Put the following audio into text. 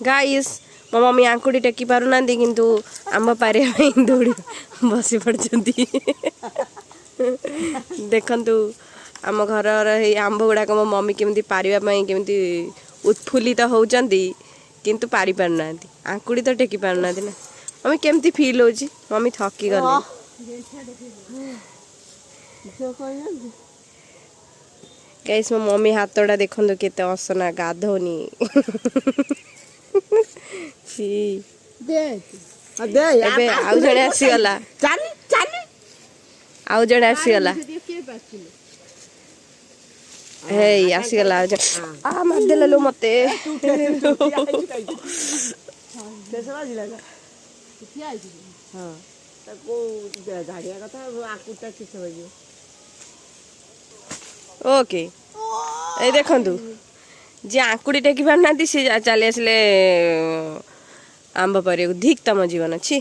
Guys मो mummy आंकुड़ी टेकी पारु ना किंतु आम पारे दौड़ी बसी पड़ती देखंतु आम घर आंब गुड़ाक मो मम्मी केमती पारिबा केमती उत्फुल्लित होउचंदी किंतु पारि पारना आंकुड़ी तो टेकी पारना ना मम्मी केमती फील होची मम्मी थकी गले गाइस मो मम्मी हाथटा देखंतु केते असना गाधोनी छी एबे आउ जणे आसी गला आउ जणे आसी गला हे आसी गला आ मार देला लो मते ओके ए देखंतु जे आंकुड़ी टेकी पारना सी चली आसले आंब पारिया धिक तम जीवन अच्छी।